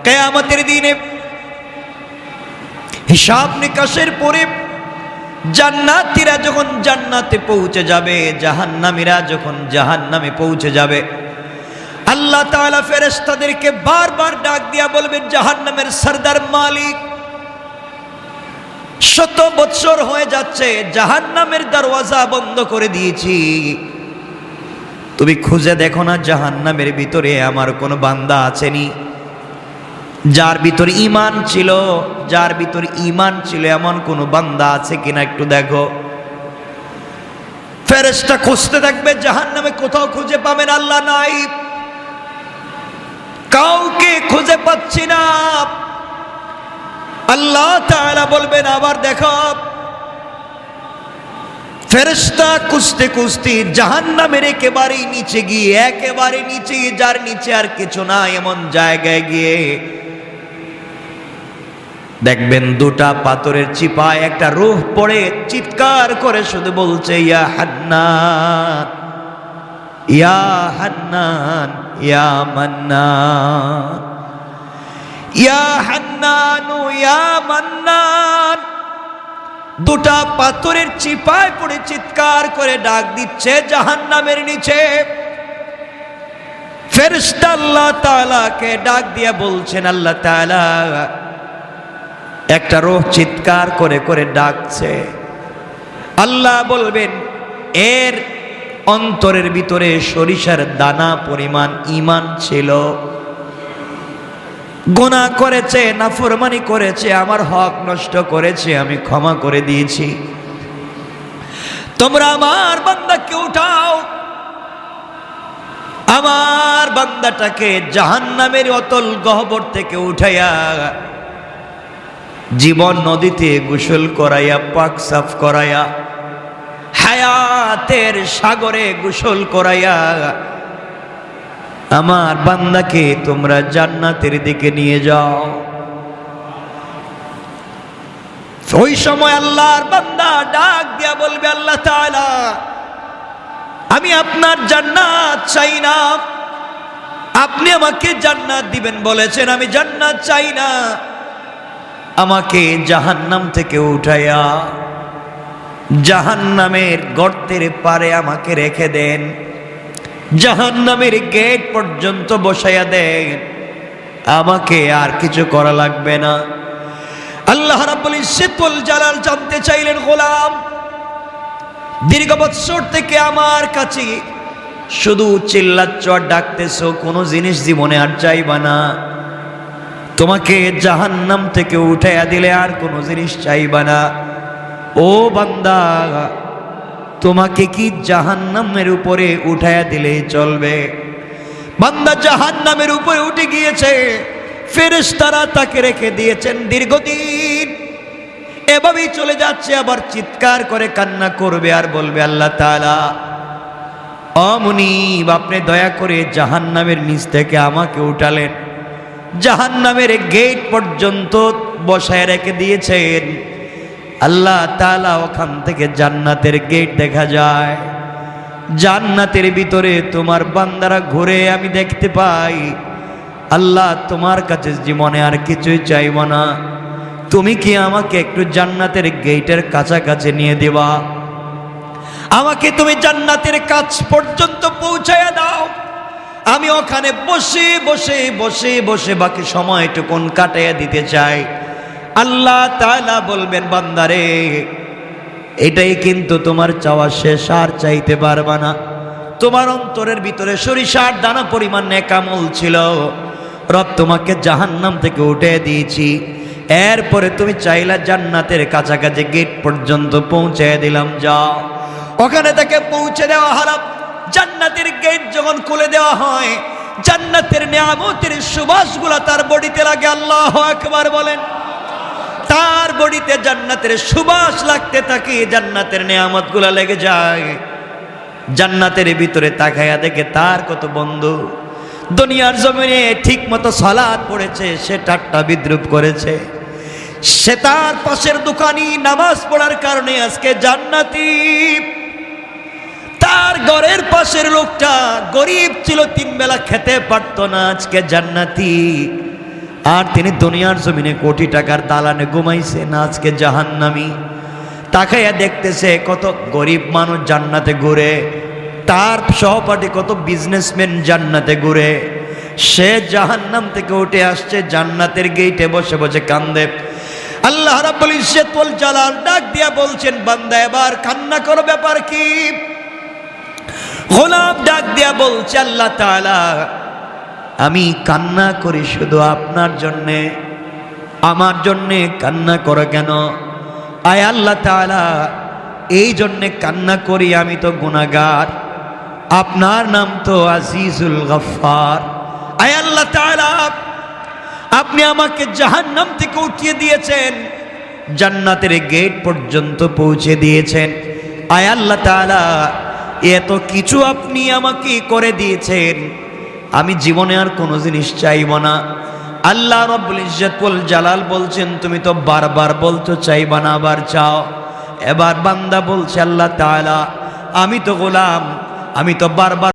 কিয়ামতের দিনে হিসাব নিকাশের পরে জান্নাতীরা যখন জান্নাতে পৌঁছে যাবে, জাহান্নামীরা যখন জাহান্নামে পৌঁছে যাবে, আল্লাহ তাআলা ফেরেশতাদেরকে বারবার ডাক দিয়া বলবেন, জাহান্নামের সরদার মালিক, 100 বছর হয়ে যাচ্ছে জাহান্নামের দরওয়াজা বন্ধ করে দিয়েছি, তুমি খুঁজে দেখো না জাহান্নামের ভিতরে আমার কোনো বান্দা আছেনি, যার ভিতর ঈমান ছিল, যার ভিতর ঈমান ছিল এমন কোন বান্দা আছে কিনা একটু দেখো। ফেরেশতা খুঁজতে থাকবে, জাহান্নামে কোথাও খুঁজে পাবেন আল্লাহ নাই, কাউকে খুঁজে পাচ্ছি না। আল্লাহ তাআলা বলবেন আবার দেখো। ফেরেশতা খুঁজতে খুঁজতে জাহান্নামের একেবারে নিচে গিয়ে, একেবারে নিচে, যার নিচে আর কিছু না এমন জায়গায় গিয়ে দেখবেন দুটা পাথরের চিপায় একটা রূহ পড়ে চিৎকার করে শুধু বলছে, ইয়া হান্নান, ইয়া হান্নান, ইয়া মান্নান, ইয়া হান্নান, ইয়া মান্নান। দুটা পাথরের চিপায় পড়ে চিৎকার করে ডাক দিচ্ছে জাহান্নামের নিচে। ফেরেশতা আল্লাহ তাআলাকে ডাক দিয়ে বলছেন, আল্লাহ তাআলা একটা রূহ চিৎকার করে করে ডাকছে। আল্লাহ বলবেন, এর অন্তরের ভিতরে সরিষার দানা পরিমাণ ঈমান ছিল, গুনাহ করেছে, নাফরমানি করেছে, আমার হক নষ্ট করেছে, আমি ক্ষমা করে দিয়েছি, তোমরা আমার বান্দাকে উঠাও, আমার বান্দাটাকে জাহান্নামের অতল গহ্বর থেকে উঠাইয়া জীবন নদীতে গোসল করাইয়া, পাক সাফ করাইয়া, হায়াতের সাগরে গোসল করাইয়া আমার বান্দাকে তোমরা জান্নাতের দিকে নিয়ে যাও। ওই সময় আল্লাহর বান্দা ডাক দিয়া বলবে, আল্লাহ তাআলা আমি আপনার জান্নাত চাই না, আপনি আমাকে জান্নাত দিবেন বলেছেন, আমি জান্নাত চাই না, আমাকে জাহান্নাম থেকে উঠাইয়া জাহান্নামের গর্তের পারে আমাকে রেখে দেন, জাহান্নামের গেট পর্যন্ত বসাইয়া দেন, আমাকে আর কিছু করা লাগবে না। আল্লাহ রাব্বুল ইজ্জতুল জালাল জানতে চাইলেন, গোলাম দীর্ঘ বৎসর থেকে আমার কাছে শুধু চিল্লাচ্ছ আর ডাকতেছো, কোনো জিনিস জীবনে আর চাইবা না, তোমাকে জাহান্নাম থেকে উঠাইয়া দিলে আর কোনো জিনিস চাইবা না, ও বান্দা তোমাকে কি জাহান্নামের উপরে উঠাইয়া দিলে চলবে? বান্দা জাহান্নামের উপরে উঠে গিয়েছে, ফেরেশতারা তাকে রেখে দিয়েছেন দীর্ঘদিন, এভাবেই চলে যাচ্ছে, আবার চিৎকার করে কান্না করবে আর বলবে, আল্লাহ তাআলা ও মুনিব, আপনি দয়া করে জাহান্নামের নিচ থেকে আমাকে উঠালেন, জাহান্নামের গেট পর্যন্ত বসায় রেখে দিয়েছেন। আল্লাহ তাআলা ওখান থেকে জান্নাতের গেট দেখা যায়, জান্নাতের ভিতরে তোমার বান্দারা ঘুরে আমি দেখতে পাই। আল্লাহ তোমার কাছে জীবনে আর কিছুই চাইব না, তুমি কি আমাকে একটু জান্নাতের গেটের কাছাকাছি নিয়ে দেবা, আমাকে তুমি জান্নাতের কাছ পর্যন্ত পৌঁছায়া দাও, আমি ওখানে বসে বসে বসে বসে বাকি সময়টুকুন কাটাইয়া দিতে চাই। আল্লাহ তাআলা বলবেন, বান্দারে এটাই কিন্তু তোমার চাওয়া শেষ, আর চাইতে পারবা না, তোমার অন্তরের ভিতরে সরিষার দানা পরিমাণ নেক আমল ছিল, রব তোমাকে জাহান্নাম থেকে উঠে দিয়েছি, এরপরে তুমি চাইলা জান্নাতের কাছাকাছি গেট পর্যন্ত পৌঁছে দিলাম, যাও। ওখানে তাকে পৌঁছে দেওয়া হলো। জান্নাতের গেট যখন খুলে দেওয়া হয়, জান্নাতের নিয়ামতের সুবাসগুলা তার বডিতে লাগে। আল্লাহু আকবার বলেন। তার বডিতে জান্নাতের সুবাস লাগতে থাকে, জান্নাতের নিয়ামতগুলা লেগে যায়। জান্নাতের ভিতরে তাকায়া দেখে তার কত বন্ধু দুনিয়ার জমিনে ঠিক মতো সালাত পড়েছে, সে ঠাট্টা বিদ্রুপ করেছে, সে তার পাশের দোকানি নামাজ পড়ার কারণে আজকে জান্নাতি। তার ঘরের পাশের লোকটা গরিব ছিল, 3 বেলা খেতে পারতো না, আজকে জান্নাতি। আর তিনি দুনিয়ার জমিনে কোটি টাকার দালানে ঘুমাইছেন, আজকে জাহান্নামী। তাকাইয়া দেখতেছে কত গরিব মানুষ জান্নাতে ঘুরে, তার সহপাঠী কত বিজনেসম্যান জান্নাতে ঘুরে, সে জাহান্নাম থেকে উঠে আসছে, জান্নাতের গেটে বসে বসে কান্দে। আল্লাহ রাব্বুল ইজ্জত ওয়াল জালাল ডাক দিয়া বলছেন, বান্দা এবার কান্না করো, ব্যাপার কি? গোলাম ডাক দিয়া বলছে, আল্লাহ তাআলা আমি কান্না করি শুধু আপনার জন্যে, আমার জন্যে কান্না করো কেন? আয় আল্লাহ তাআলা এই জন্যে কান্না করি, আমি তো গুনাহগার, আপনার নাম তো আজিজুল গফফার। আয় আল্লাহ তাআলা আপনি আমাকে জাহান্নাম থেকে উঠিয়ে দিয়েছেন, জান্নাতের গেট পর্যন্ত পৌঁছে দিয়েছেন। আয় আল্লাহ তাআলা এত কিছু আপনি আমাকে করে দিয়েছেন, আমি জীবনে আর কোনো জিনিস চাইব না। আল্লাহ রাব্বুল ইজ্জত ওয়াল জালাল বলছেন, তুমি তো বারবার বলতো চাইবা না, আবার চাও। এবার বান্দা বলছে, আল্লাহ তাআলা আমি তো গোলাম, আমি তো বারবার